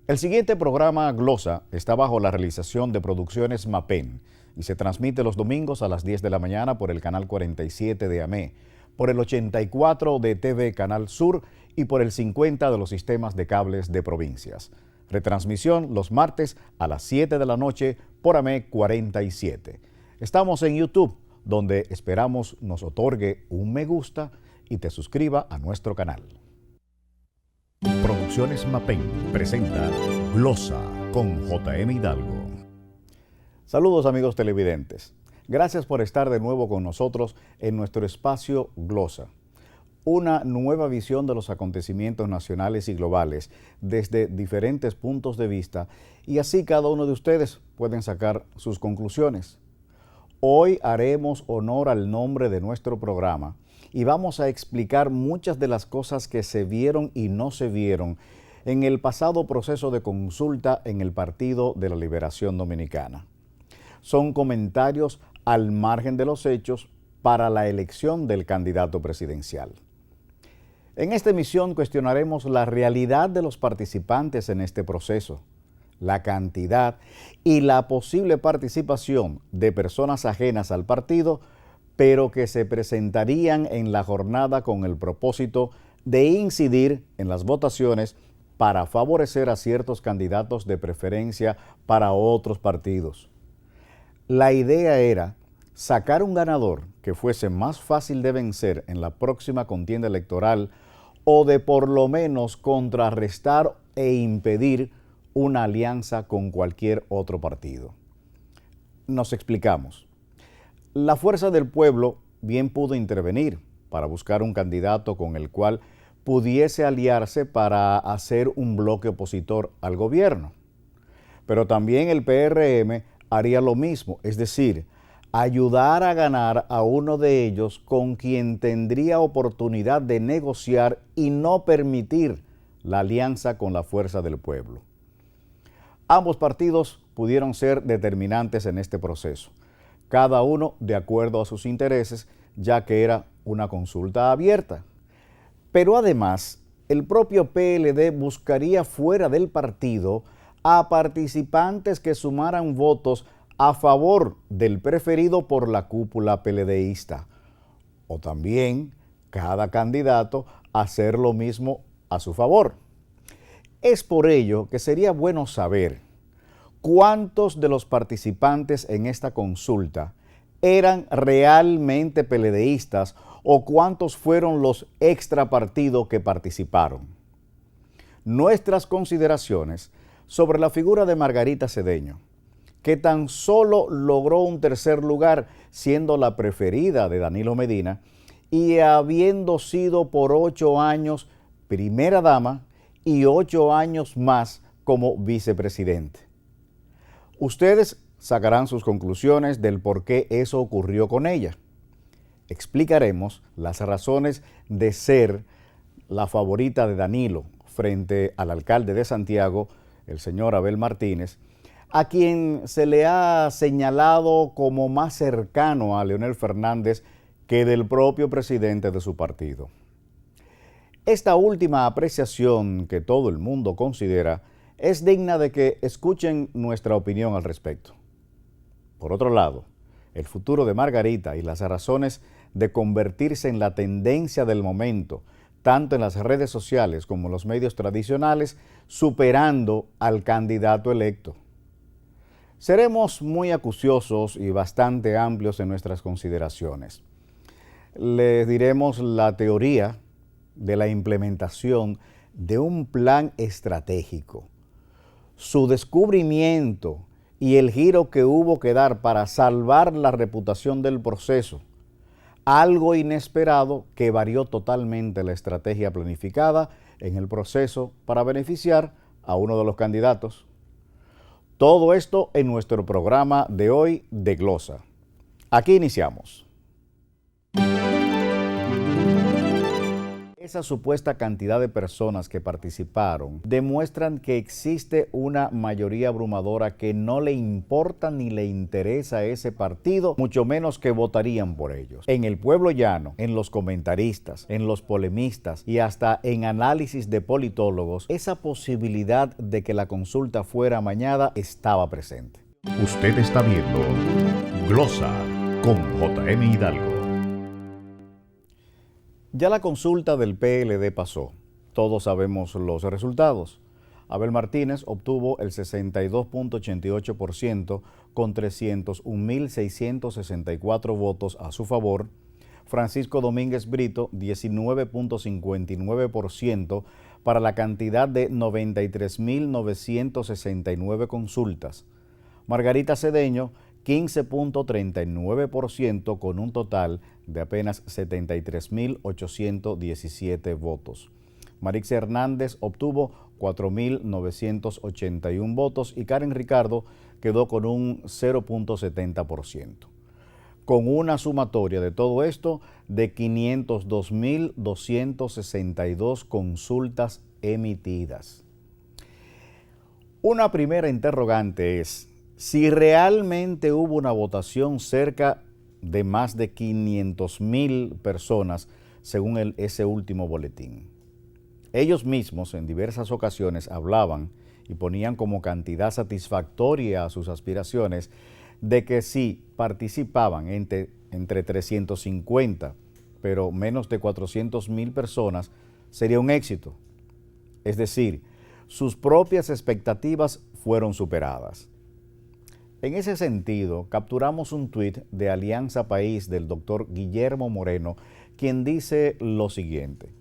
El siguiente programa, Glosa, está bajo la realización de Producciones Mapen y se transmite los domingos a las 10 de la mañana por el canal 47 de AME, por el 84 de TV Canal Sur y por el 50 de los sistemas de cables de provincias. Retransmisión los martes a las 7 de la noche por AME 47. Estamos en YouTube, donde esperamos nos otorgue un me gusta y te suscriba a nuestro canal. Producciones Mapen presenta Glosa con J.M. Hidalgo. Saludos amigos televidentes. Gracias por estar de nuevo con nosotros en nuestro espacio Glosa. Una nueva visión de los acontecimientos nacionales y globales desde diferentes puntos de vista y así cada uno de ustedes pueden sacar sus conclusiones. Hoy haremos honor al nombre de nuestro programa y vamos a explicar muchas de las cosas que se vieron y no se vieron en el pasado proceso de consulta en el Partido de la Liberación Dominicana. Son comentarios al margen de los hechos para la elección del candidato presidencial. En esta emisión cuestionaremos la realidad de los participantes en este proceso, la cantidad y la posible participación de personas ajenas al partido, pero que se presentarían en la jornada con el propósito de incidir en las votaciones para favorecer a ciertos candidatos de preferencia para otros partidos. La idea era sacar un ganador que fuese más fácil de vencer en la próxima contienda electoral o de por lo menos contrarrestar e impedir una alianza con cualquier otro partido. Nos explicamos. La Fuerza del Pueblo bien pudo intervenir para buscar un candidato con el cual pudiese aliarse para hacer un bloque opositor al gobierno. Pero también el PRM haría lo mismo, es decir, ayudar a ganar a uno de ellos con quien tendría oportunidad de negociar y no permitir la alianza con la Fuerza del Pueblo. Ambos partidos pudieron ser determinantes en este proceso, cada uno de acuerdo a sus intereses, ya que era una consulta abierta. Pero además, el propio PLD buscaría fuera del partido a participantes que sumaran votos a favor del preferido por la cúpula PLDista, o también cada candidato hacer lo mismo a su favor. Es por ello que sería bueno saber cuántos de los participantes en esta consulta eran realmente PLDistas o cuántos fueron los extrapartidos que participaron. Nuestras consideraciones sobre la figura de Margarita Cedeño, que tan solo logró un tercer lugar siendo la preferida de Danilo Medina y habiendo sido por 8 años primera dama y 8 años más como vicepresidente. Ustedes sacarán sus conclusiones del por qué eso ocurrió con ella. Explicaremos las razones de ser la favorita de Danilo frente al alcalde de Santiago, el señor Abel Martínez, a quien se le ha señalado como más cercano a Leonel Fernández que del propio presidente de su partido. Esta última apreciación que todo el mundo considera es digna de que escuchen nuestra opinión al respecto. Por otro lado, el futuro de Margarita y las razones de convertirse en la tendencia del momento, tanto en las redes sociales como en los medios tradicionales, superando al candidato electo. Seremos muy acuciosos y bastante amplios en nuestras consideraciones. Les diremos la teoría de la implementación de un plan estratégico, su descubrimiento y el giro que hubo que dar para salvar la reputación del proceso, algo inesperado que varió totalmente la estrategia planificada en el proceso para beneficiar a uno de los candidatos. Todo esto en nuestro programa de hoy de Glosa. Aquí iniciamos. Esa supuesta cantidad de personas que participaron demuestran que existe una mayoría abrumadora que no le importa ni le interesa ese partido, mucho menos que votarían por ellos. En el pueblo llano, en los comentaristas, en los polemistas y hasta en análisis de politólogos, esa posibilidad de que la consulta fuera amañada estaba presente. Usted está viendo Glosa con J.M. Hidalgo. Ya la consulta del PLD pasó. Todos sabemos los resultados. Abel Martínez obtuvo el 62.88% con 301.664 votos a su favor. Francisco Domínguez Brito, 19.59% para la cantidad de 93.969 consultas. Margarita Cedeño, 15.39% con un total de apenas 73.817 votos. Marix Hernández obtuvo 4.981 votos y Karen Ricardo quedó con un 0.70%. Con una sumatoria de todo esto de 502.262 consultas emitidas. Una primera interrogante es si realmente hubo una votación cerca de más de 500,000 personas según ese último boletín. Ellos mismos en diversas ocasiones hablaban y ponían como cantidad satisfactoria a sus aspiraciones de que si participaban entre 350, pero menos de 400,000 personas, sería un éxito. Es decir, sus propias expectativas fueron superadas. En ese sentido, capturamos un tuit de Alianza País del doctor Guillermo Moreno, quien dice lo siguiente: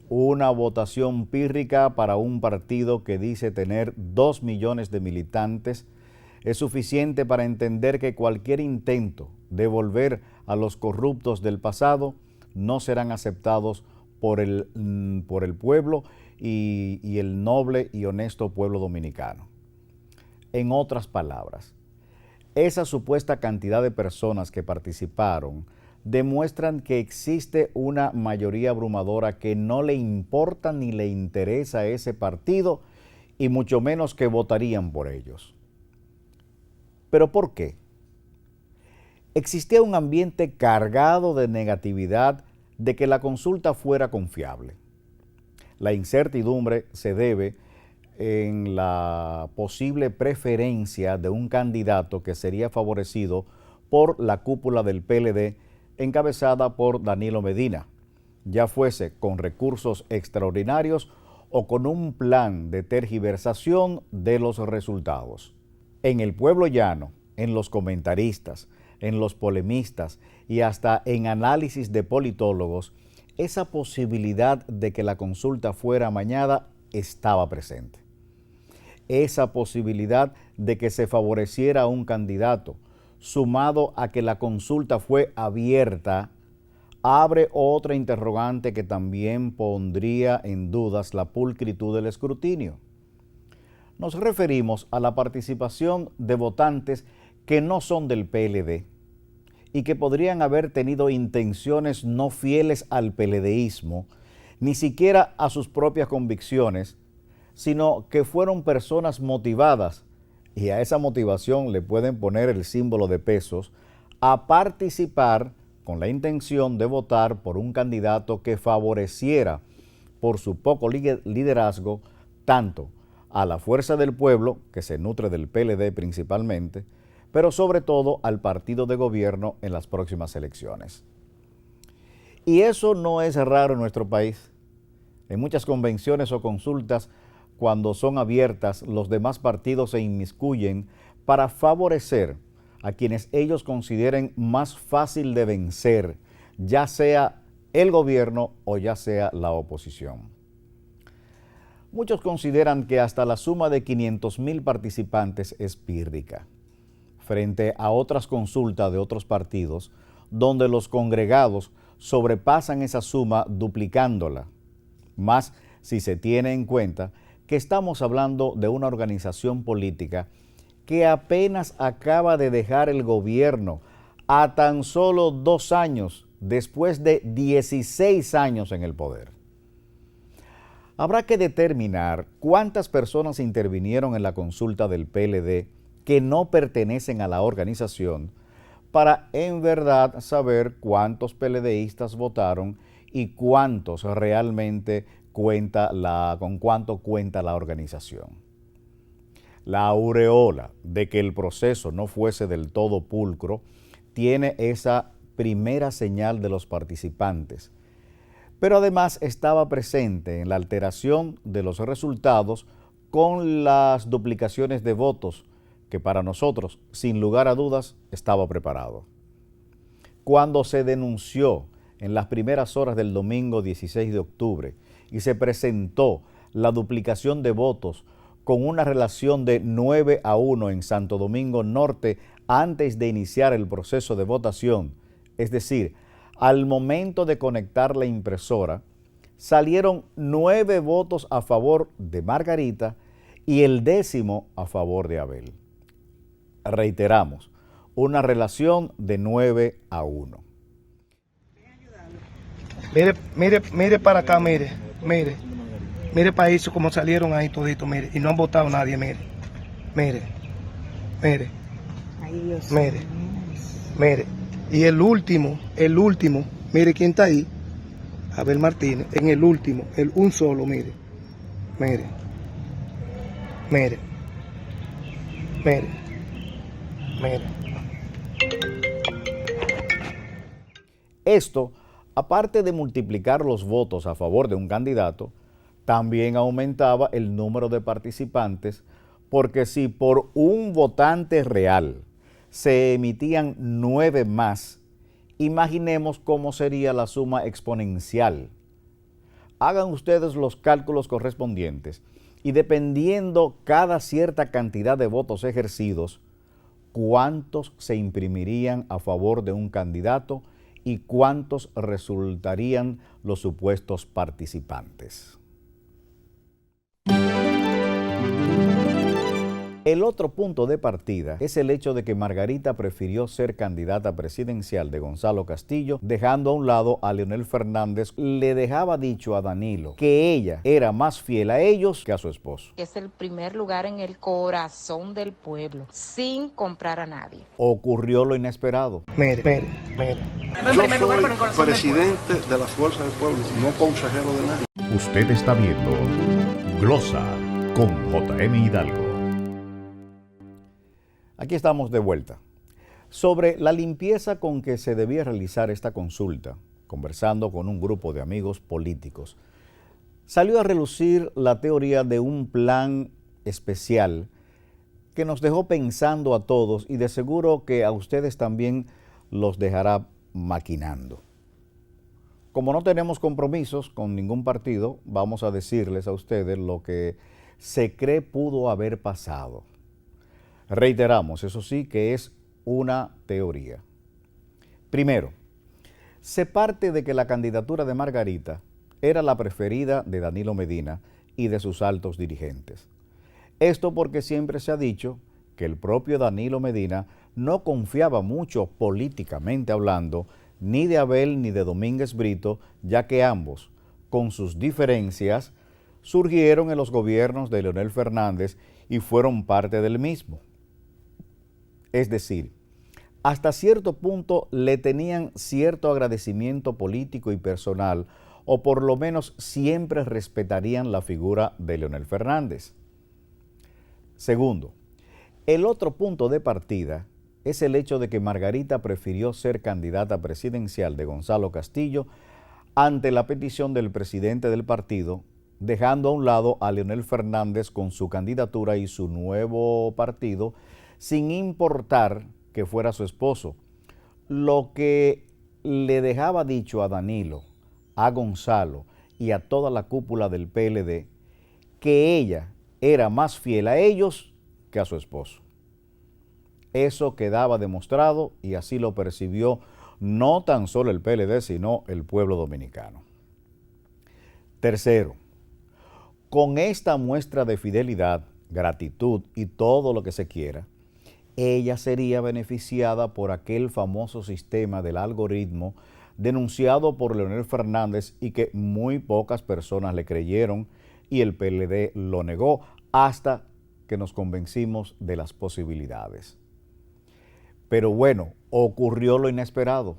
una votación pírrica para un partido que dice tener 2 millones de militantes es suficiente para entender que cualquier intento de volver a los corruptos del pasado no serán aceptados por el pueblo y el noble y honesto pueblo dominicano. En otras palabras, esa supuesta cantidad de personas que participaron demuestran que existe una mayoría abrumadora que no le importa ni le interesa ese partido y mucho menos que votarían por ellos. ¿Pero por qué? Existía un ambiente cargado de negatividad de que la consulta fuera confiable. La incertidumbre se debe en la posible preferencia de un candidato que sería favorecido por la cúpula del PLD encabezada por Danilo Medina, ya fuese con recursos extraordinarios o con un plan de tergiversación de los resultados. En el pueblo llano, en los comentaristas, en los polemistas y hasta en análisis de politólogos, esa posibilidad de que la consulta fuera amañada estaba presente. Esa posibilidad de que se favoreciera a un candidato, sumado a que la consulta fue abierta, abre otra interrogante que también pondría en dudas la pulcritud del escrutinio. Nos referimos a la participación de votantes que no son del PLD y que podrían haber tenido intenciones no fieles al PLDismo, ni siquiera a sus propias convicciones, sino que fueron personas motivadas, y a esa motivación le pueden poner el símbolo de pesos, a participar con la intención de votar por un candidato que favoreciera por su poco liderazgo tanto a la fuerza del pueblo, que se nutre del PLD principalmente, pero sobre todo al partido de gobierno en las próximas elecciones. Y eso no es raro en nuestro país. En muchas convenciones o consultas, cuando son abiertas, los demás partidos se inmiscuyen para favorecer a quienes ellos consideren más fácil de vencer, ya sea el gobierno o ya sea la oposición. Muchos consideran que hasta la suma de 500,000 participantes es pírrica, frente a otras consultas de otros partidos, donde los congregados sobrepasan esa suma duplicándola, más si se tiene en cuenta que estamos hablando de una organización política que apenas acaba de dejar el gobierno a tan solo 2 años después de 16 años en el poder. Habrá que determinar cuántas personas intervinieron en la consulta del PLD que no pertenecen a la organización para en verdad saber cuántos PLDistas votaron y cuántos realmente con cuánto cuenta la organización. La aureola de que el proceso no fuese del todo pulcro tiene esa primera señal de los participantes, pero además estaba presente en la alteración de los resultados con las duplicaciones de votos que para nosotros, sin lugar a dudas, estaba preparado. Cuando se denunció en las primeras horas del domingo 16 de octubre y se presentó la duplicación de votos con una relación de 9-1 en Santo Domingo Norte antes de iniciar el proceso de votación, es decir, al momento de conectar la impresora, salieron 9 votos a favor de Margarita y el 10º a favor de Abel. Reiteramos, una relación de 9-1. Mire para acá, mire para eso como salieron ahí toditos, mire, y no han votado nadie, mire. Y el último, mire quién está ahí, Abel Martínez, en el último, un solo, mire. Esto, aparte de multiplicar los votos a favor de un candidato, también aumentaba el número de participantes, porque si por un votante real se emitían 9 más, imaginemos cómo sería la suma exponencial. Hagan ustedes los cálculos correspondientes y dependiendo cada cierta cantidad de votos ejercidos, cuántos se imprimirían a favor de un candidato y cuántos resultarían los supuestos participantes. El otro punto de partida es el hecho de que Margarita prefirió ser candidata presidencial de Gonzalo Castillo, dejando a un lado a Leonel Fernández. Le dejaba dicho a Danilo que ella era más fiel a ellos que a su esposo. Es el primer lugar en el corazón del pueblo, sin comprar a nadie. Ocurrió lo inesperado. Mire. Yo soy presidente de la Fuerza del Pueblo, no consejero de nadie. Usted está viendo Glosa con J.M. Hidalgo. Aquí estamos de vuelta. Sobre la limpieza con que se debía realizar esta consulta, conversando con un grupo de amigos políticos, salió a relucir la teoría de un plan especial que nos dejó pensando a todos y de seguro que a ustedes también los dejará maquinando. Como no tenemos compromisos con ningún partido, vamos a decirles a ustedes lo que se cree pudo haber pasado. Reiteramos, eso sí, que es una teoría. Primero, se parte de que la candidatura de Margarita era la preferida de Danilo Medina y de sus altos dirigentes. Esto porque siempre se ha dicho que el propio Danilo Medina no confiaba mucho políticamente hablando ni de Abel ni de Domínguez Brito, ya que ambos, con sus diferencias, surgieron en los gobiernos de Leonel Fernández y fueron parte del mismo. Es decir, hasta cierto punto le tenían cierto agradecimiento político y personal, o por lo menos siempre respetarían la figura de Leonel Fernández. Segundo, el otro punto de partida es el hecho de que Margarita prefirió ser candidata presidencial de Gonzalo Castillo ante la petición del presidente del partido, dejando a un lado a Leonel Fernández con su candidatura y su nuevo partido, sin importar que fuera su esposo, lo que le dejaba dicho a Danilo, a Gonzalo y a toda la cúpula del PLD, que ella era más fiel a ellos que a su esposo. Eso quedaba demostrado y así lo percibió no tan solo el PLD, sino el pueblo dominicano. Tercero, con esta muestra de fidelidad, gratitud y todo lo que se quiera, ella sería beneficiada por aquel famoso sistema del algoritmo denunciado por Leonel Fernández y que muy pocas personas le creyeron, y el PLD lo negó hasta que nos convencimos de las posibilidades. Pero bueno, ocurrió lo inesperado.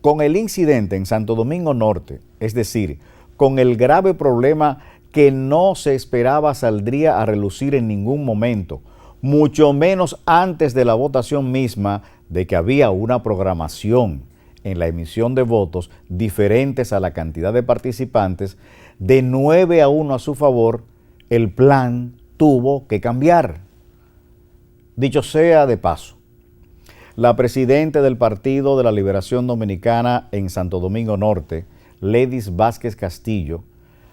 Con el incidente en Santo Domingo Norte, es decir, con el grave problema que no se esperaba saldría a relucir en ningún momento, mucho menos antes de la votación misma, de que había una programación en la emisión de votos diferentes a la cantidad de participantes, de 9-1 a su favor, el plan tuvo que cambiar. Dicho sea de paso, la presidenta del Partido de la Liberación Dominicana en Santo Domingo Norte, Ledis Vázquez Castillo,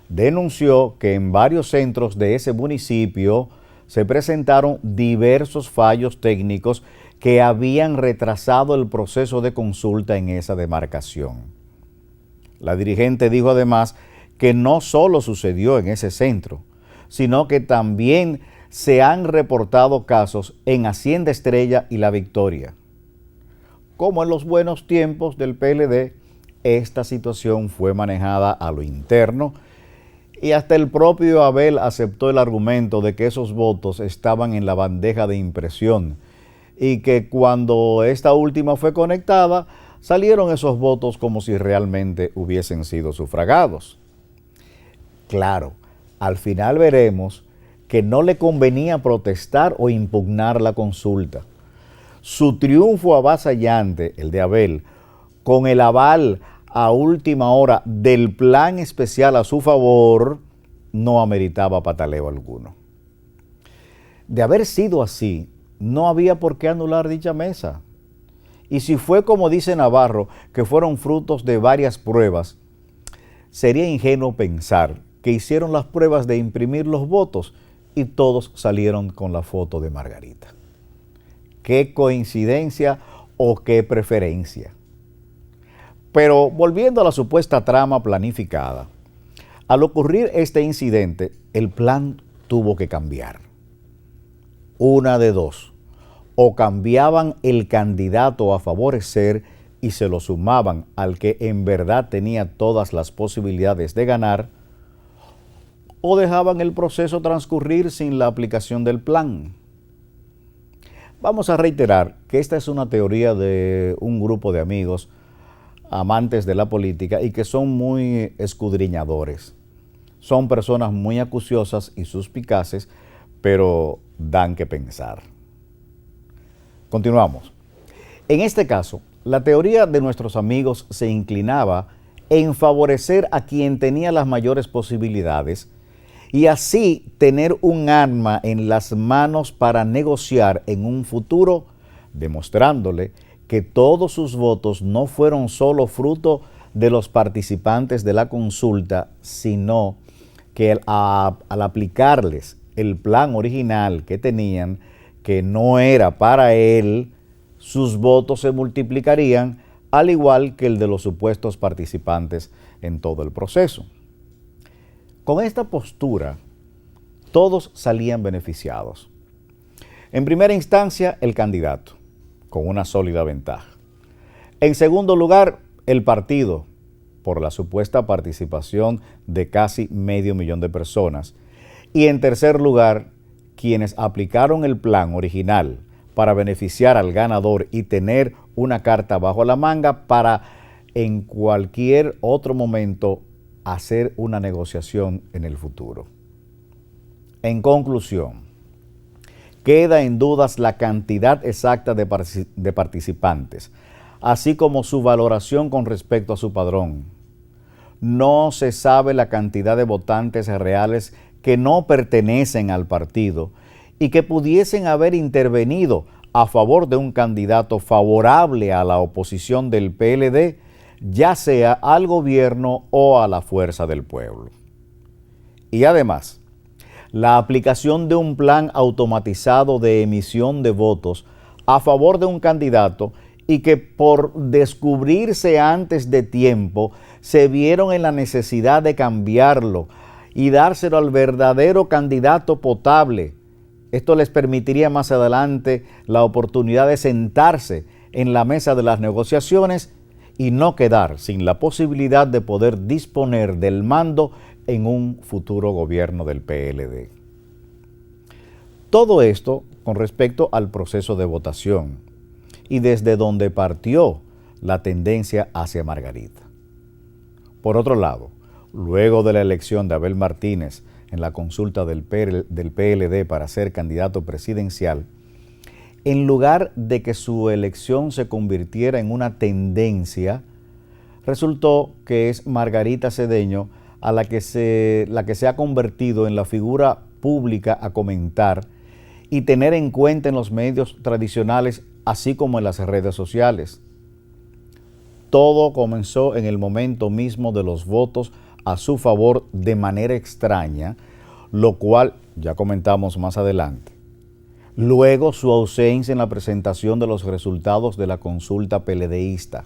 denunció que en varios centros de ese municipio se presentaron diversos fallos técnicos que habían retrasado el proceso de consulta en esa demarcación. La dirigente dijo además que no solo sucedió en ese centro, sino que también se han reportado casos en Hacienda Estrella y La Victoria. Como en los buenos tiempos del PLD, esta situación fue manejada a lo interno y hasta el propio Abel aceptó el argumento de que esos votos estaban en la bandeja de impresión y que cuando esta última fue conectada, salieron esos votos como si realmente hubiesen sido sufragados. Claro, al final veremos que no le convenía protestar o impugnar la consulta. Su triunfo avasallante, el de Abel, con el aval a última hora del plan especial a su favor, no ameritaba pataleo alguno. De haber sido así, no había por qué anular dicha mesa. Y si fue como dice Navarro, que fueron frutos de varias pruebas, sería ingenuo pensar que hicieron las pruebas de imprimir los votos y todos salieron con la foto de Margarita. ¿Qué coincidencia o qué preferencia? Pero volviendo a la supuesta trama planificada, al ocurrir este incidente, el plan tuvo que cambiar. Una de dos: o cambiaban el candidato a favorecer y se lo sumaban al que en verdad tenía todas las posibilidades de ganar, o dejaban el proceso transcurrir sin la aplicación del plan. Vamos a reiterar que esta es una teoría de un grupo de amigos amantes de la política y que son muy escudriñadores. Son personas muy acuciosas y suspicaces, pero dan que pensar. Continuamos. En este caso, la teoría de nuestros amigos se inclinaba en favorecer a quien tenía las mayores posibilidades y así tener un arma en las manos para negociar en un futuro, demostrándole que todos sus votos no fueron solo fruto de los participantes de la consulta, sino que al aplicarles el plan original que tenían, que no era para él, sus votos se multiplicarían, al igual que el de los supuestos participantes en todo el proceso. Con esta postura, todos salían beneficiados. En primera instancia, el candidato, con una sólida ventaja. En segundo lugar, el partido, por la supuesta participación de casi 500,000 de personas. Y en tercer lugar, quienes aplicaron el plan original para beneficiar al ganador y tener una carta bajo la manga para en cualquier otro momento hacer una negociación en el futuro. En conclusión, queda en dudas la cantidad exacta de participantes, así como su valoración con respecto a su padrón. No se sabe la cantidad de votantes reales que no pertenecen al partido y que pudiesen haber intervenido a favor de un candidato favorable a la oposición del PLD, ya sea al gobierno o a la fuerza del pueblo. Y además, la aplicación de un plan automatizado de emisión de votos a favor de un candidato y que por descubrirse antes de tiempo se vieron en la necesidad de cambiarlo y dárselo al verdadero candidato potable. Esto les permitiría más adelante la oportunidad de sentarse en la mesa de las negociaciones y no quedar sin la posibilidad de poder disponer del mando en un futuro gobierno del PLD. Todo esto con respecto al proceso de votación y desde donde partió la tendencia hacia Margarita. Por otro lado, luego de la elección de Abel Martínez en la consulta del PLD para ser candidato presidencial, en lugar de que su elección se convirtiera en una tendencia, resultó que es Margarita Cedeño la que se ha convertido en la figura pública a comentar y tener en cuenta en los medios tradicionales, así como en las redes sociales. Todo comenzó en el momento mismo de los votos a su favor de manera extraña, lo cual ya comentamos más adelante. Luego, su ausencia en la presentación de los resultados de la consulta PLDista,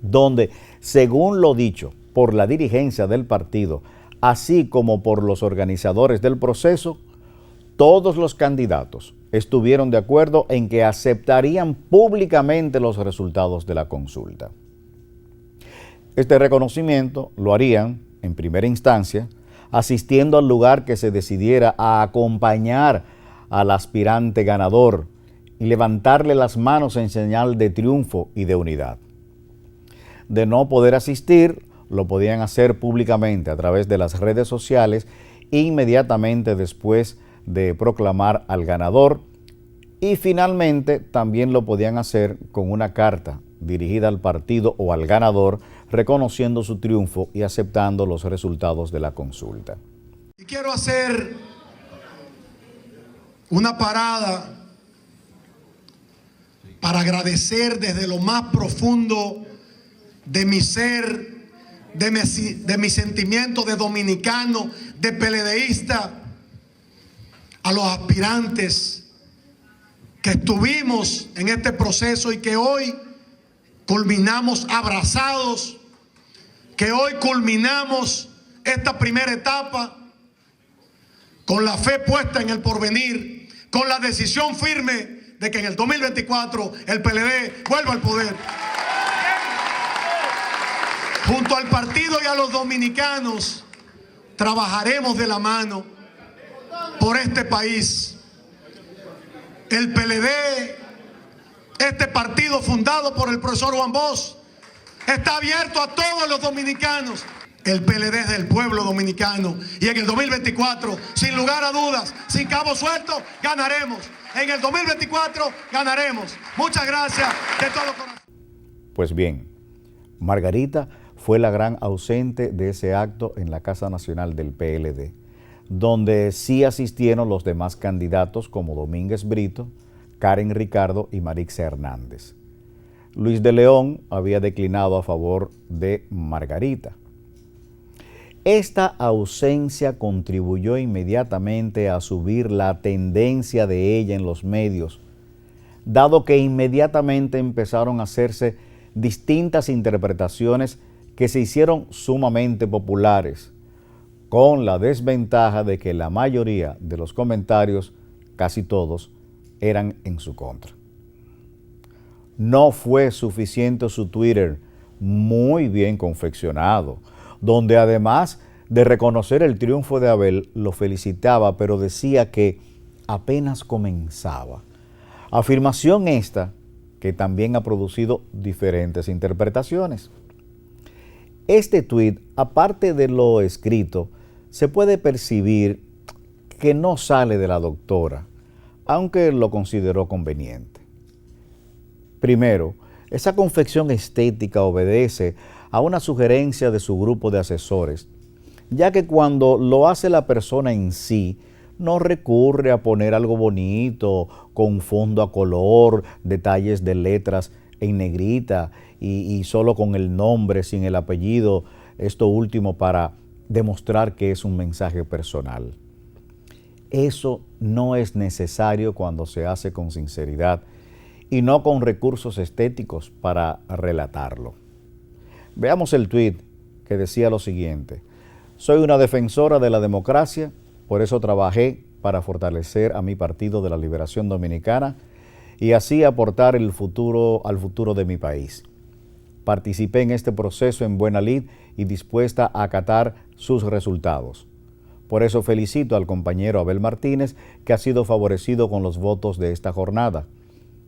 donde, según lo dicho por la dirigencia del partido, así como por los organizadores del proceso, todos los candidatos estuvieron de acuerdo en que aceptarían públicamente los resultados de la consulta. Este reconocimiento lo harían, en primera instancia, asistiendo al lugar que se decidiera a acompañar al aspirante ganador y levantarle las manos en señal de triunfo y de unidad. De no poder asistir, lo podían hacer públicamente a través de las redes sociales inmediatamente después de proclamar al ganador, y finalmente también lo podían hacer con una carta dirigida al partido o al ganador, reconociendo su triunfo y aceptando los resultados de la consulta. Y quiero hacer una parada para agradecer desde lo más profundo de mi ser, de mi sentimiento de dominicano, de PLDista, a los aspirantes que estuvimos en este proceso y que hoy culminamos abrazados, que hoy culminamos esta primera etapa con la fe puesta en el porvenir, con la decisión firme de que en el 2024 el PLD vuelva al poder. Junto al partido y a los dominicanos trabajaremos de la mano por este país. El PLD, este partido fundado por el profesor Juan Bosch, está abierto a todos los dominicanos. El PLD es del pueblo dominicano y en el 2024, sin lugar a dudas, sin cabo suelto, ganaremos. En el 2024 ganaremos. Muchas gracias de todo corazón. Pues bien, Margarita fue la gran ausente de ese acto en la Casa Nacional del PLD, donde sí asistieron los demás candidatos como Domínguez Brito, Karen Ricardo y Marixa Hernández. Luis de León había declinado a favor de Margarita. Esta ausencia contribuyó inmediatamente a subir la tendencia de ella en los medios, dado que inmediatamente empezaron a hacerse distintas interpretaciones que se hicieron sumamente populares, con la desventaja de que la mayoría de los comentarios, casi todos, eran en su contra. No fue suficiente su Twitter, muy bien confeccionado, donde además de reconocer el triunfo de Abel, lo felicitaba, pero decía que apenas comenzaba. Afirmación esta que también ha producido diferentes interpretaciones. Este tuit, aparte de lo escrito, se puede percibir que no sale de la doctora, aunque lo consideró conveniente. Primero, esa confección estética obedece a una sugerencia de su grupo de asesores, ya que cuando lo hace la persona en sí, no recurre a poner algo bonito, con fondo a color, detalles de letras en negrita y solo con el nombre, sin el apellido, esto último para demostrar que es un mensaje personal. Eso no es necesario cuando se hace con sinceridad y no con recursos estéticos para relatarlo. Veamos el tuit que decía lo siguiente: soy una defensora de la democracia, por eso trabajé para fortalecer a mi Partido de la Liberación Dominicana y así aportar al futuro de mi país. Participé en este proceso en buena lid y dispuesta a acatar sus resultados. Por eso felicito al compañero Abel Martínez, que ha sido favorecido con los votos de esta jornada.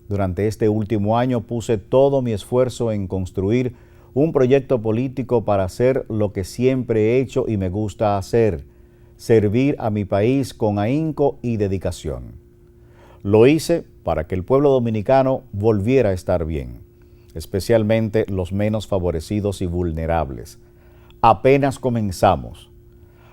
Durante este último año puse todo mi esfuerzo en construir un proyecto político para hacer lo que siempre he hecho y me gusta hacer, servir a mi país con ahínco y dedicación. Lo hice para que el pueblo dominicano volviera a estar bien, especialmente los menos favorecidos y vulnerables. Apenas comenzamos.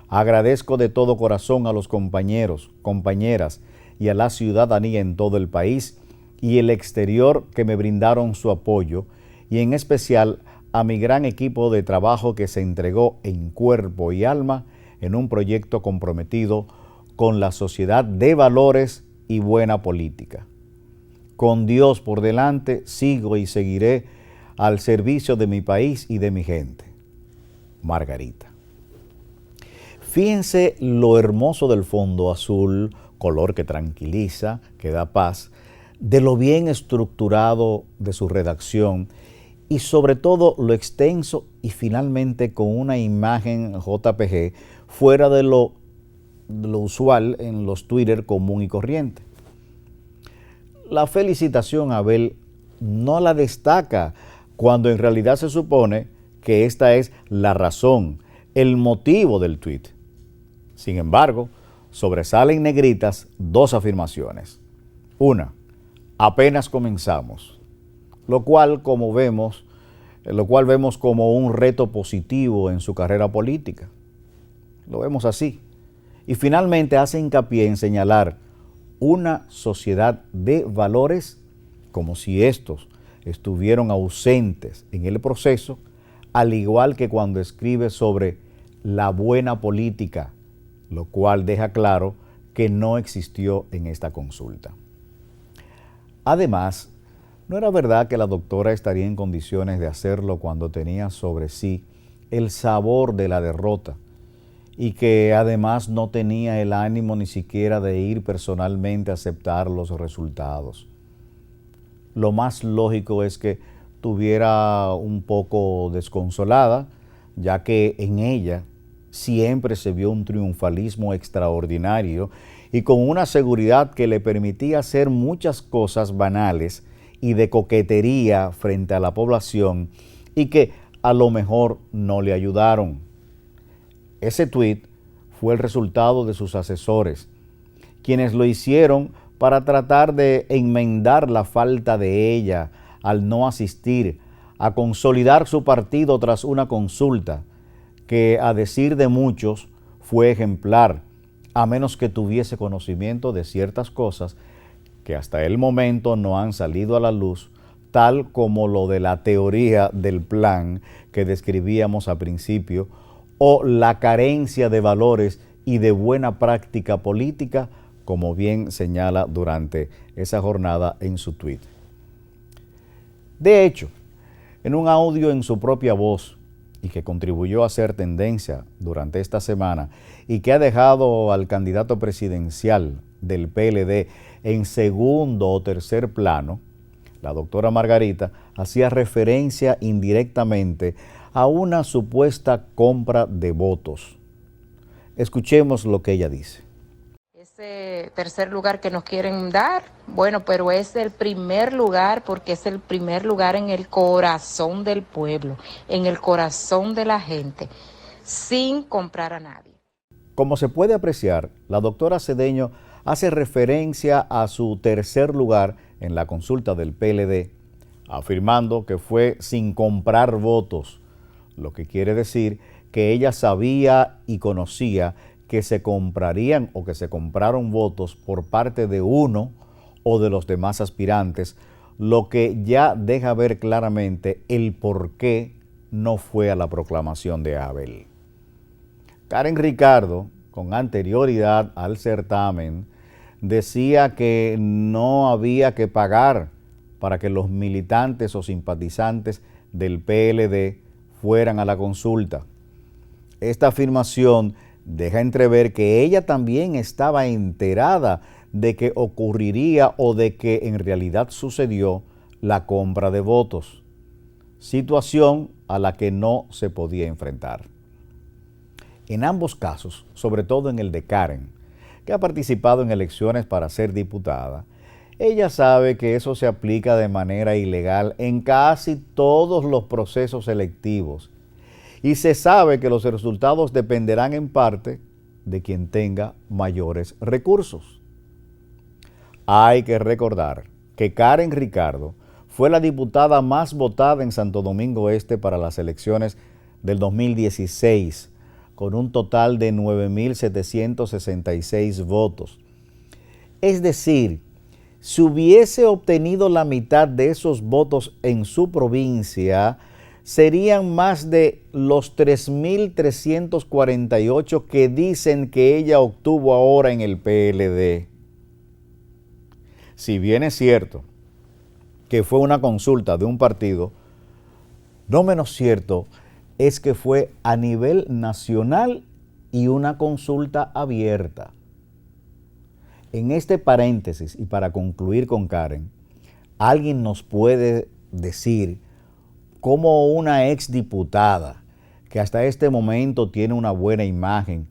Agradezco de todo corazón a los compañeros, compañeras y a la ciudadanía en todo el país y el exterior que me brindaron su apoyo, y en especial a mi gran equipo de trabajo que se entregó en cuerpo y alma en un proyecto comprometido con la sociedad de valores y buena política. Con Dios por delante, sigo y seguiré al servicio de mi país y de mi gente. Margarita. Fíjense lo hermoso del fondo azul, color que tranquiliza, que da paz, de lo bien estructurado de su redacción y sobre todo lo extenso y finalmente con una imagen JPG fuera de lo usual en los Twitter común y corriente. La felicitación a Abel no la destaca cuando en realidad se supone que esta es la razón, el motivo del tweet. Sin embargo, sobresalen negritas dos afirmaciones. Una, apenas comenzamos, lo cual vemos como un reto positivo en su carrera política. Lo vemos así. Y finalmente hace hincapié en señalar una sociedad de valores como si estos estuvieran ausentes en el proceso, al igual que cuando escribe sobre la buena política, lo cual deja claro que no existió en esta consulta. Además, no era verdad que la doctora estaría en condiciones de hacerlo cuando tenía sobre sí el sabor de la derrota y que además no tenía el ánimo ni siquiera de ir personalmente a aceptar los resultados. Lo más lógico es que estuviera un poco desconsolada, ya que en ella siempre se vio un triunfalismo extraordinario y con una seguridad que le permitía hacer muchas cosas banales y de coquetería frente a la población y que a lo mejor no le ayudaron. Ese tuit fue el resultado de sus asesores, quienes lo hicieron para tratar de enmendar la falta de ella al no asistir, a consolidar su partido tras una consulta que, a decir de muchos, fue ejemplar, a menos que tuviese conocimiento de ciertas cosas que hasta el momento no han salido a la luz, tal como lo de la teoría del plan que describíamos al principio, o la carencia de valores y de buena práctica política, como bien señala durante esa jornada en su tweet. De hecho, en un audio en su propia voz, y que contribuyó a hacer tendencia durante esta semana y que ha dejado al candidato presidencial del PLD en segundo o tercer plano, la doctora Margarita hacía referencia indirectamente a una supuesta compra de votos. Escuchemos lo que ella dice. Ese tercer lugar que nos quieren dar, bueno, pero es el primer lugar porque es el primer lugar en el corazón del pueblo, en el corazón de la gente, sin comprar a nadie. Como se puede apreciar, la doctora Cedeño hace referencia a su tercer lugar en la consulta del PLD, afirmando que fue sin comprar votos, lo que quiere decir que ella sabía y conocía que se comprarían o que se compraron votos por parte de uno o de los demás aspirantes, lo que ya deja ver claramente el por qué no fue a la proclamación de Abel. Karen Ricardo, con anterioridad al certamen, decía que no había que pagar para que los militantes o simpatizantes del PLD fueran a la consulta. Esta afirmación deja entrever que ella también estaba enterada de que ocurriría o de que en realidad sucedió la compra de votos. situación a la que no se podía enfrentar. En ambos casos, sobre todo en el de Karen, que ha participado en elecciones para ser diputada, ella sabe que eso se aplica de manera ilegal en casi todos los procesos electivos y se sabe que los resultados dependerán en parte de quien tenga mayores recursos. Hay que recordar que Karen Ricardo fue la diputada más votada en Santo Domingo Este para las elecciones del 2016, con un total de 9.766 votos. Es decir, si hubiese obtenido la mitad de esos votos en su provincia, serían más de los 3.348 que dicen que ella obtuvo ahora en el PLD. Si bien es cierto que fue una consulta de un partido, no menos cierto es que fue a nivel nacional y una consulta abierta. En este paréntesis, y para concluir con Karen, ¿alguien nos puede decir cómo una exdiputada que hasta este momento tiene una buena imagen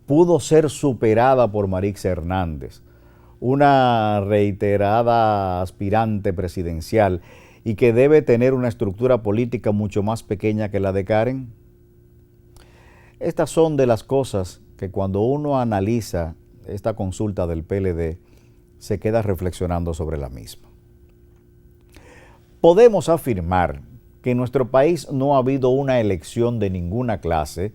pudo ser superada por Marix Hernández, una reiterada aspirante presidencial y que debe tener una estructura política mucho más pequeña que la de Karen? Estas son de las cosas que cuando uno analiza esta consulta del PLD, se queda reflexionando sobre la misma. Podemos afirmar que en nuestro país no ha habido una elección de ninguna clase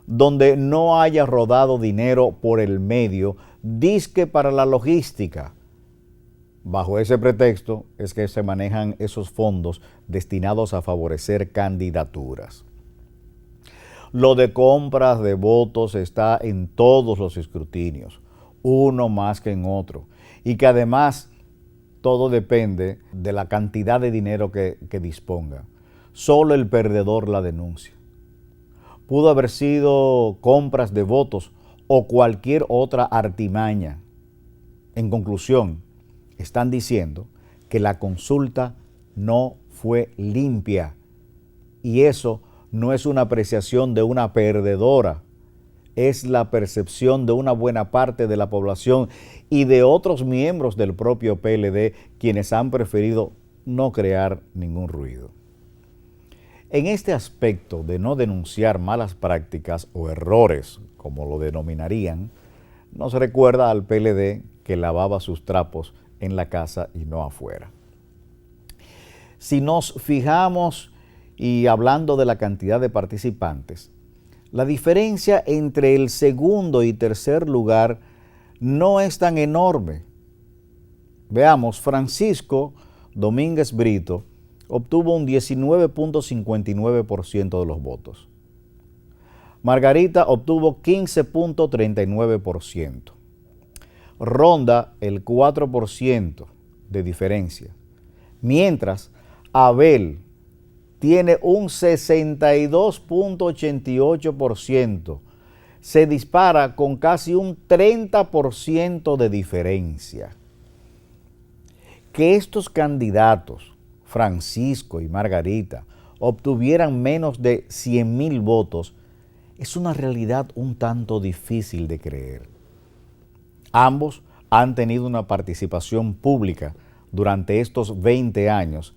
donde no haya rodado dinero por el medio, dizque para la logística. Bajo ese pretexto es que se manejan esos fondos destinados a favorecer candidaturas. Lo de compras de votos está en todos los escrutinios, uno más que en otro, y que además todo depende de la cantidad de dinero que disponga. Solo el perdedor la denuncia. Pudo haber sido compras de votos o cualquier otra artimaña. En conclusión, están diciendo que la consulta no fue limpia y eso no es una apreciación de una perdedora, es la percepción de una buena parte de la población y de otros miembros del propio PLD quienes han preferido no crear ningún ruido. En este aspecto de no denunciar malas prácticas o errores, como lo denominarían, nos recuerda al PLD que lavaba sus trapos en la casa y no afuera. Si nos fijamos y hablando de la cantidad de participantes, la diferencia entre el segundo y tercer lugar no es tan enorme. Veamos, Francisco Domínguez Brito obtuvo un 19.59% de los votos. Margarita obtuvo 15.39%. Ronda el 4% de diferencia. Mientras Abel tiene un 62.88%. Se dispara con casi un 30% de diferencia. Que estos candidatos, Francisco y Margarita, obtuvieran menos de 100,000 votos, es una realidad un tanto difícil de creer. Ambos han tenido una participación pública durante estos 20 años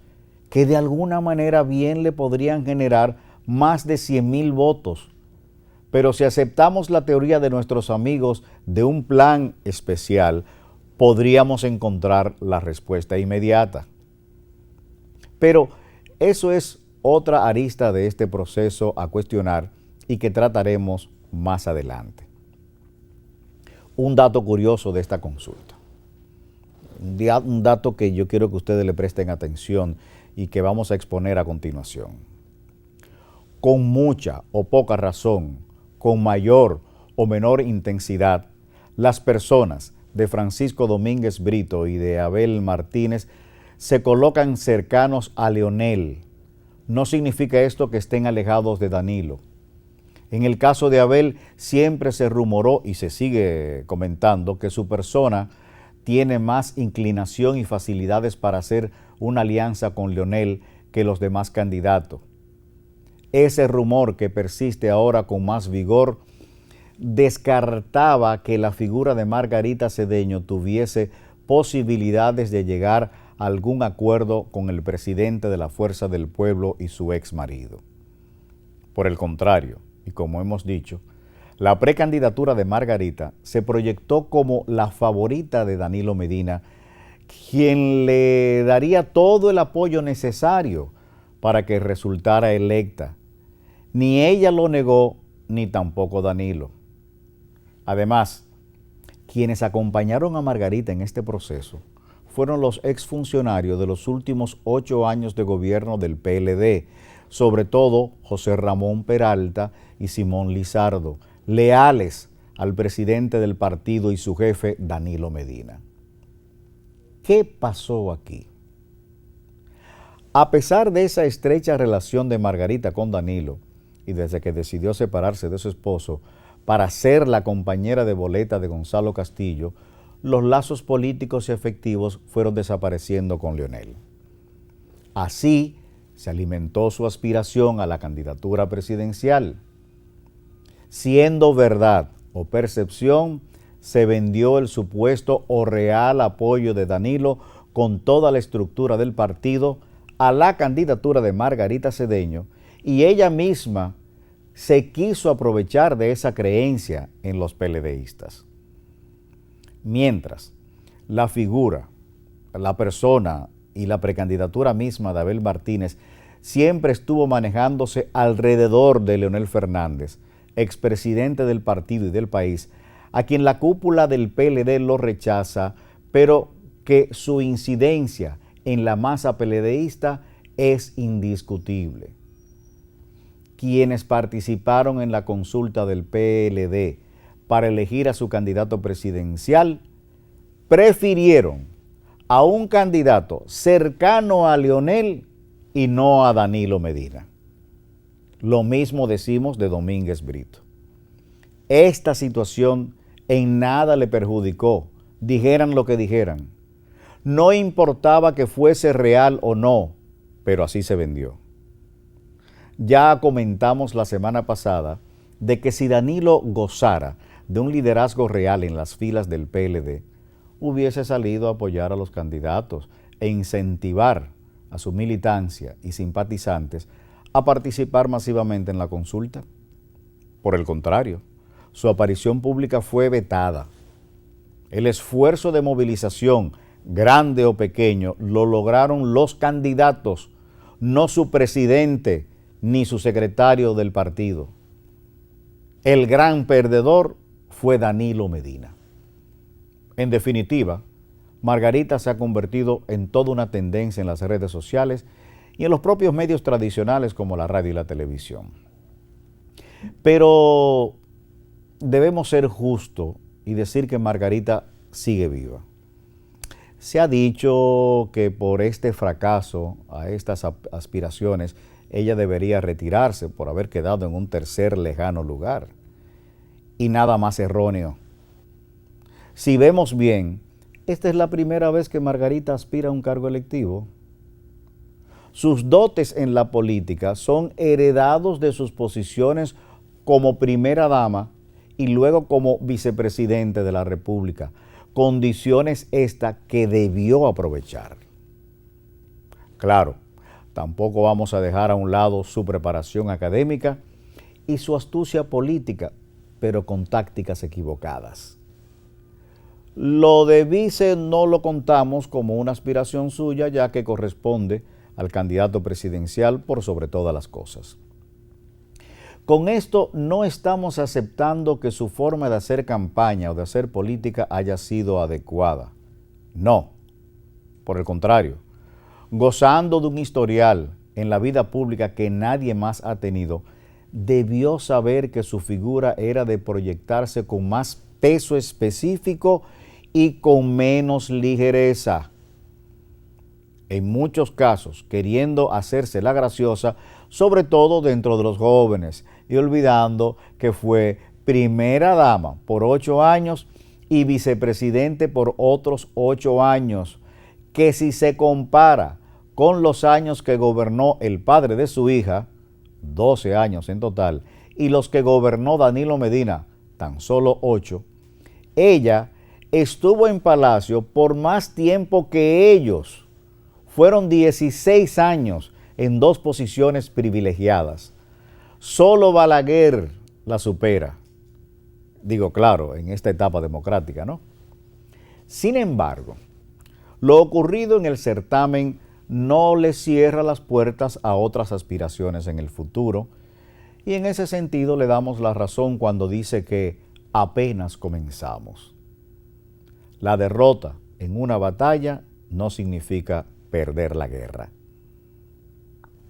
que de alguna manera bien le podrían generar más de 100,000 votos. Pero si aceptamos la teoría de nuestros amigos de un plan especial, podríamos encontrar la respuesta inmediata. Pero eso es otra arista de este proceso a cuestionar y que trataremos más adelante. Un dato curioso de esta consulta, un dato que yo quiero que ustedes le presten atención y que vamos a exponer a continuación. Con mucha o poca razón, con mayor o menor intensidad, las personas de Francisco Domínguez Brito y de Abel Martínez se colocan cercanos a Leonel. No significa esto que estén alejados de Danilo. En el caso de Abel, siempre se rumoró y se sigue comentando que su persona tiene más inclinación y facilidades para hacer una alianza con Leonel que los demás candidatos. Ese rumor que persiste ahora con más vigor descartaba que la figura de Margarita Cedeño tuviese posibilidades de llegar a algún acuerdo con el presidente de la Fuerza del Pueblo y su ex marido. Por el contrario, y como hemos dicho, la precandidatura de Margarita se proyectó como la favorita de Danilo Medina, quien le daría todo el apoyo necesario para que resultara electa. Ni ella lo negó, ni tampoco Danilo. Además, quienes acompañaron a Margarita en este proceso fueron los exfuncionarios de los últimos 8 años de gobierno del PLD, sobre todo José Ramón Peralta y Simón Lizardo, leales al presidente del partido y su jefe, Danilo Medina. ¿Qué pasó aquí? A pesar de esa estrecha relación de Margarita con Danilo, y desde que decidió separarse de su esposo para ser la compañera de boleta de Gonzalo Castillo, los lazos políticos y efectivos fueron desapareciendo con Leonel. Así se alimentó su aspiración a la candidatura presidencial. Siendo verdad o percepción, se vendió el supuesto o real apoyo de Danilo con toda la estructura del partido a la candidatura de Margarita Cedeño, y ella misma se quiso aprovechar de esa creencia en los PLDistas. Mientras la figura, la persona y la precandidatura misma de Abel Martínez siempre estuvo manejándose alrededor de Leonel Fernández, expresidente del partido y del país, a quien la cúpula del PLD lo rechaza, pero que su incidencia en la masa PLDista es indiscutible. Quienes participaron en la consulta del PLD para elegir a su candidato presidencial prefirieron a un candidato cercano a Leonel y no a Danilo Medina. Lo mismo decimos de Domínguez Brito. Esta situación en nada le perjudicó, dijeran lo que dijeran. No importaba que fuese real o no, pero así se vendió. Ya comentamos la semana pasada de que si Danilo gozara de un liderazgo real en las filas del PLD, hubiese salido a apoyar a los candidatos e incentivar a su militancia y simpatizantes a participar masivamente en la consulta. Por el contrario, su aparición pública fue vetada. El esfuerzo de movilización, grande o pequeño, lo lograron los candidatos, no su presidente ni su secretario del partido. El gran perdedor fue Danilo Medina. En definitiva, Margarita se ha convertido en toda una tendencia en las redes sociales y en los propios medios tradicionales como la radio y la televisión. Pero debemos ser justos y decir que Margarita sigue viva. Se ha dicho que por este fracaso a estas aspiraciones ella debería retirarse por haber quedado en un tercer lejano lugar. Y nada más erróneo. Si vemos bien, esta es la primera vez que Margarita aspira a un cargo electivo. Sus dotes en la política son heredados de sus posiciones como primera dama y luego como vicepresidente de la República, condiciones esta que debió aprovechar. Claro, tampoco vamos a dejar a un lado su preparación académica y su astucia política, pero con tácticas equivocadas. Lo de vice no lo contamos como una aspiración suya, ya que corresponde al candidato presidencial por sobre todas las cosas. Con esto no estamos aceptando que su forma de hacer campaña o de hacer política haya sido adecuada. No, por el contrario, gozando de un historial en la vida pública que nadie más ha tenido, debió saber que su figura era de proyectarse con más peso específico y con menos ligereza. En muchos casos, queriendo hacerse la graciosa, sobre todo dentro de los jóvenes, y olvidando que fue primera dama por 8 años y vicepresidente por otros 8 años, que si se compara con los años que gobernó el padre de su hija, 12 años en total, y los que gobernó Danilo Medina, tan solo 8, ella estuvo en Palacio por más tiempo que ellos. Fueron 16 años en 2 posiciones privilegiadas. Solo Balaguer la supera. Digo, claro, en esta etapa democrática, ¿no? Sin embargo, lo ocurrido en el certamen no le cierra las puertas a otras aspiraciones en el futuro, y en ese sentido le damos la razón cuando dice que apenas comenzamos. La derrota en una batalla no significa perder la guerra.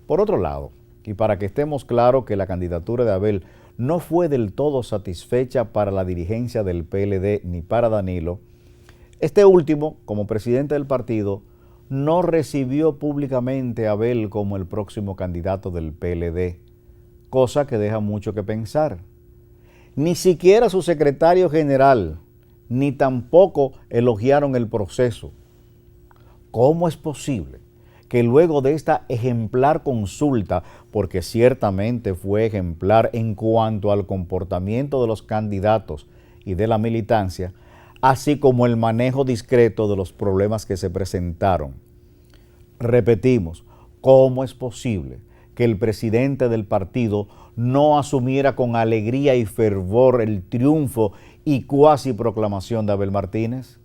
Por otro lado, y para que estemos claros que la candidatura de Abel no fue del todo satisfecha para la dirigencia del PLD ni para Danilo, este último, como presidente del partido, no recibió públicamente a Abel como el próximo candidato del PLD, cosa que deja mucho que pensar. Ni siquiera su secretario general, ni tampoco elogiaron el proceso. ¿Cómo es posible que luego de esta ejemplar consulta, porque ciertamente fue ejemplar en cuanto al comportamiento de los candidatos y de la militancia, así como el manejo discreto de los problemas que se presentaron? Repetimos, ¿cómo es posible que el presidente del partido no asumiera con alegría y fervor el triunfo y cuasi proclamación de Abel Martínez?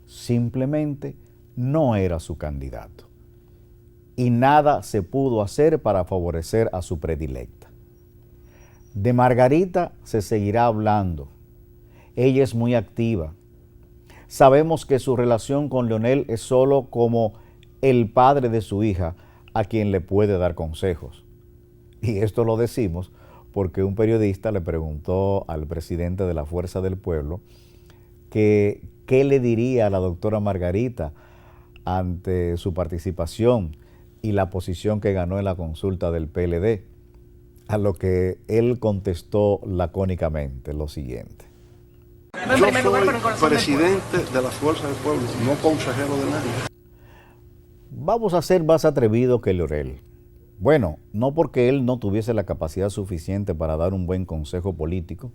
Simplemente no era su candidato. Y nada se pudo hacer para favorecer a su predilecta. De Margarita se seguirá hablando. Ella es muy activa. Sabemos que su relación con Leonel es solo como el padre de su hija a quien le puede dar consejos. Y esto lo decimos porque un periodista le preguntó al presidente de la Fuerza del Pueblo que qué le diría a la doctora Margarita ante su participación y la posición que ganó en la consulta del PLD, a lo que él contestó lacónicamente lo siguiente. Yo soy presidente de la Fuerza del Pueblo, no consejero de nadie. Vamos a ser más atrevidos que Leonel. Bueno, no porque él no tuviese la capacidad suficiente para dar un buen consejo político,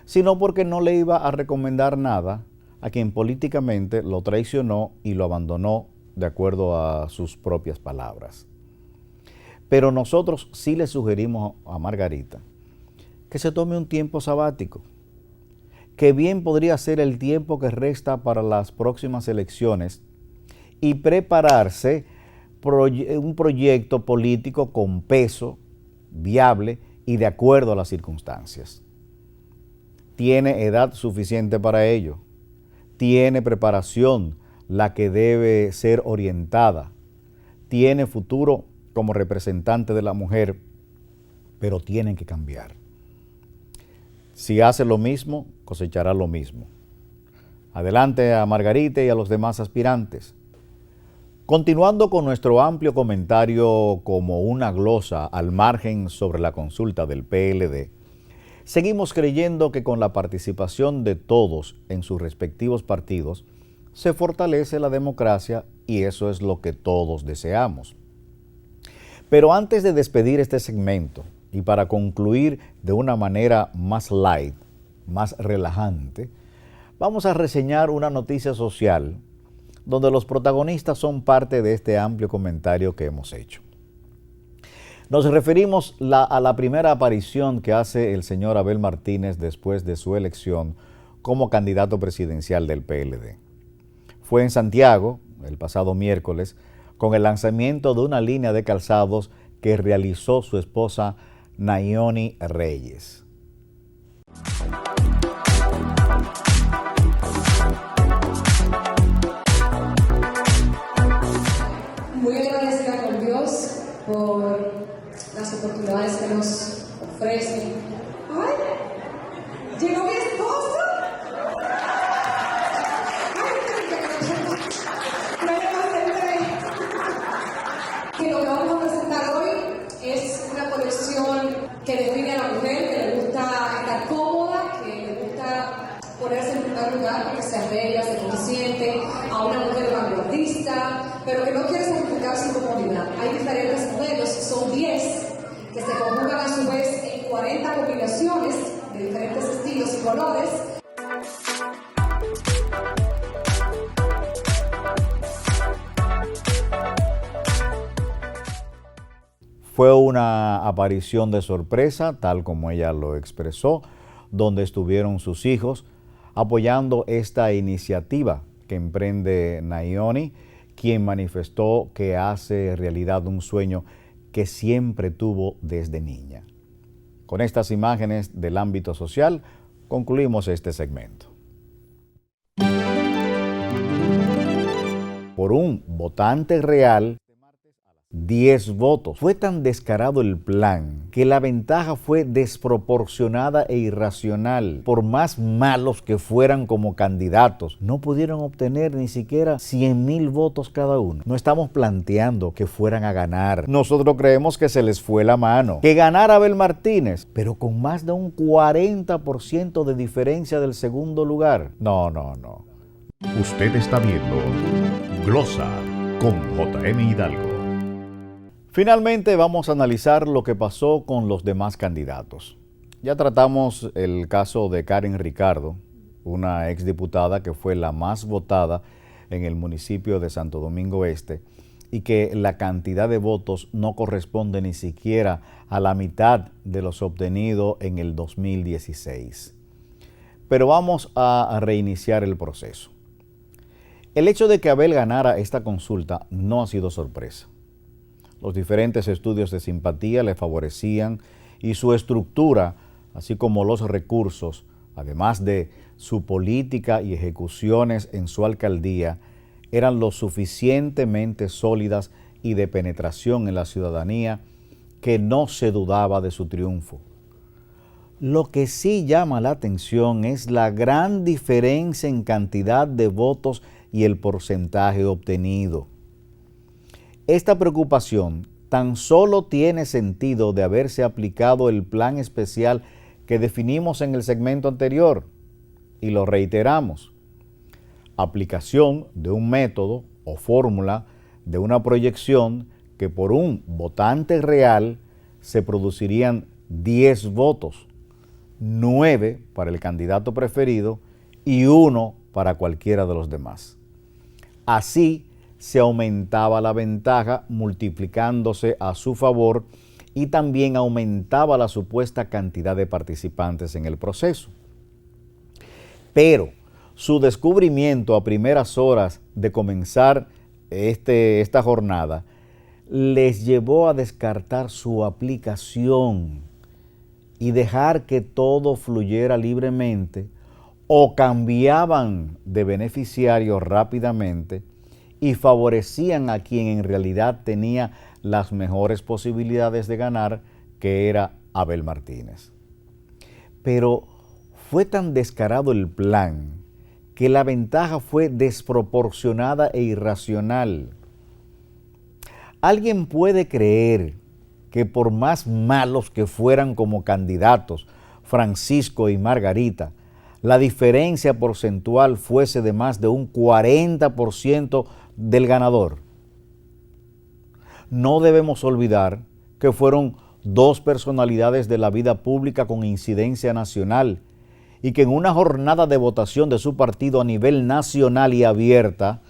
sino porque no le iba a recomendar nada a quien políticamente lo traicionó y lo abandonó de acuerdo a sus propias palabras. Pero nosotros sí le sugerimos a Margarita que se tome un tiempo sabático, que bien podría ser el tiempo que resta para las próximas elecciones y prepararse un proyecto político con peso, viable y de acuerdo a las circunstancias. Tiene edad suficiente para ello, tiene preparación, la que debe ser orientada, tiene futuro como representante de la mujer, pero tienen que cambiar. Si hace lo mismo, cosechará lo mismo. Adelante a Margarita y a los demás aspirantes. Continuando con nuestro amplio comentario como una glosa al margen sobre la consulta del PLD, seguimos creyendo que con la participación de todos en sus respectivos partidos se fortalece la democracia y eso es lo que todos deseamos. Pero antes de despedir este segmento y para concluir de una manera más light, más relajante, vamos a reseñar una noticia social donde los protagonistas son parte de este amplio comentario que hemos hecho. Nos referimos a la primera aparición que hace el señor Abel Martínez después de su elección como candidato presidencial del PLD. Fue en Santiago, el pasado miércoles, con el lanzamiento de una línea de calzados que realizó su esposa Nayoni Reyes. Muy agradecida con Dios por las oportunidades que nos ofrecen. ¡Ay! ¡Llegó mi esposo! Que lo que vamos a presentar hoy es una colección que define a la mujer, que le gusta estar cómoda, que pero que no quiere sacrificar su comodidad. Hay diferentes modelos, son 10 que se conjugan a su vez en 40 combinaciones de diferentes estilos y colores. Fue una aparición de sorpresa, tal como ella lo expresó, donde estuvieron sus hijos apoyando esta iniciativa que emprende Nayoni, quien manifestó que hace realidad un sueño que siempre tuvo desde niña. Con estas imágenes del ámbito social, concluimos este segmento. Por un votante real, 10 votos. Fue tan descarado el plan que la ventaja fue desproporcionada e irracional. Por más malos que fueran como candidatos, no pudieron obtener ni siquiera 100,000 votos cada uno. No estamos planteando que fueran a ganar. Nosotros creemos que se les fue la mano. Que ganara Abel Martínez, pero con más de un 40% de diferencia del segundo lugar. No. Usted está viendo Glosa con JM Hidalgo. Finalmente vamos a analizar lo que pasó con los demás candidatos. Ya tratamos el caso de Karen Ricardo, una exdiputada que fue la más votada en el municipio de Santo Domingo Este y que la cantidad de votos no corresponde ni siquiera a la mitad de los obtenidos en el 2016. Pero vamos a reiniciar el proceso. El hecho de que Abel ganara esta consulta no ha sido sorpresa. Los diferentes estudios de simpatía le favorecían y su estructura, así como los recursos, además de su política y ejecuciones en su alcaldía, eran lo suficientemente sólidas y de penetración en la ciudadanía que no se dudaba de su triunfo. Lo que sí llama la atención es la gran diferencia en cantidad de votos y el porcentaje obtenido. Esta preocupación tan solo tiene sentido de haberse aplicado el plan especial que definimos en el segmento anterior, y lo reiteramos. Aplicación de un método o fórmula de una proyección que por un votante real se producirían 10 votos, 9 para el candidato preferido y 1 para cualquiera de los demás. Así se aumentaba la ventaja multiplicándose a su favor y también aumentaba la supuesta cantidad de participantes en el proceso. Pero su descubrimiento a primeras horas de comenzar esta jornada les llevó a descartar su aplicación y dejar que todo fluyera libremente, o cambiaban de beneficiario rápidamente y favorecían a quien en realidad tenía las mejores posibilidades de ganar, que era Abel Martínez. Pero fue tan descarado el plan que la ventaja fue desproporcionada e irracional. ¿Alguien puede creer que por más malos que fueran como candidatos Francisco y Margarita, la diferencia porcentual fuese de más de un 40% del ganador? No debemos olvidar que fueron dos personalidades de la vida pública con incidencia nacional y que en una jornada de votación de su partido a nivel nacional y abierta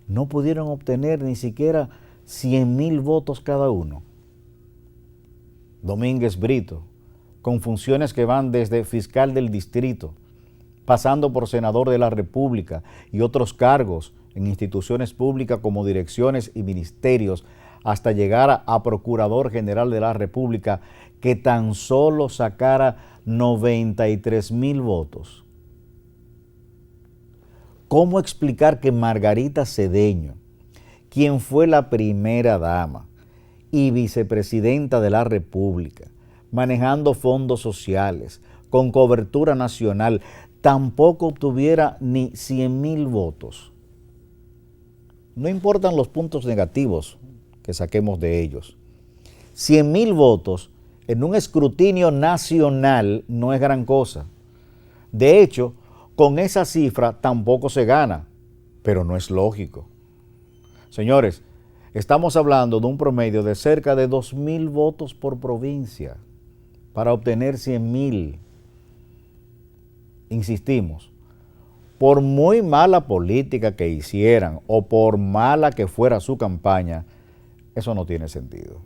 no pudieron obtener ni siquiera 100,000 votos cada uno. Domínguez Brito, con funciones que van desde fiscal del distrito, pasando por senador de la República y otros cargos en instituciones públicas como direcciones y ministerios, hasta llegar a Procurador General de la República, que tan solo sacara 93,000 votos. ¿Cómo explicar que Margarita Cedeño, quien fue la primera dama y vicepresidenta de la República, manejando fondos sociales, con cobertura nacional, tampoco obtuviera ni 100,000 votos? No importan los puntos negativos que saquemos de ellos. 100,000 votos en un escrutinio nacional no es gran cosa. De hecho, con esa cifra tampoco se gana, pero no es lógico. Señores, estamos hablando de un promedio de cerca de 2.000 votos por provincia para obtener 100.000. Insistimos, por muy mala política que hicieran o por mala que fuera su campaña, eso no tiene sentido.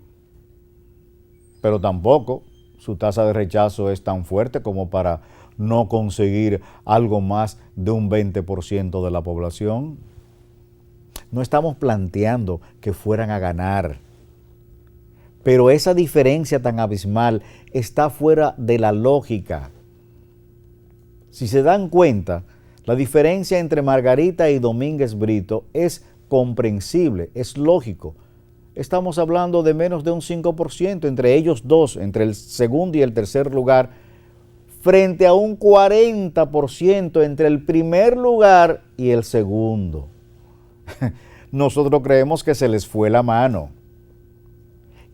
Pero tampoco su tasa de rechazo es tan fuerte como para no conseguir algo más de un 20% de la población. No estamos planteando que fueran a ganar, pero esa diferencia tan abismal está fuera de la lógica. Si se dan cuenta, la diferencia entre Margarita y Domínguez Brito es comprensible, es lógico. Estamos hablando de menos de un 5% entre ellos dos, entre el segundo y el tercer lugar, frente a un 40% entre el primer lugar y el segundo. Nosotros creemos que se les fue la mano.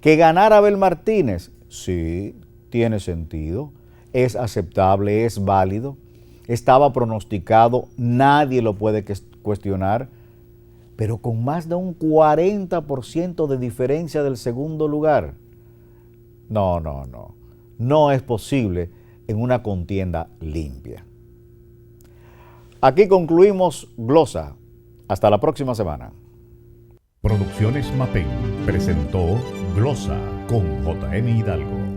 Que ganara Abel Martínez, sí, tiene sentido, es aceptable, es válido, estaba pronosticado, nadie lo puede cuestionar, pero con más de un 40% de diferencia del segundo lugar. No es posible en una contienda limpia. Aquí concluimos Glosa. Hasta la próxima semana. Producciones Mapei presentó Glosa con J.M. Hidalgo.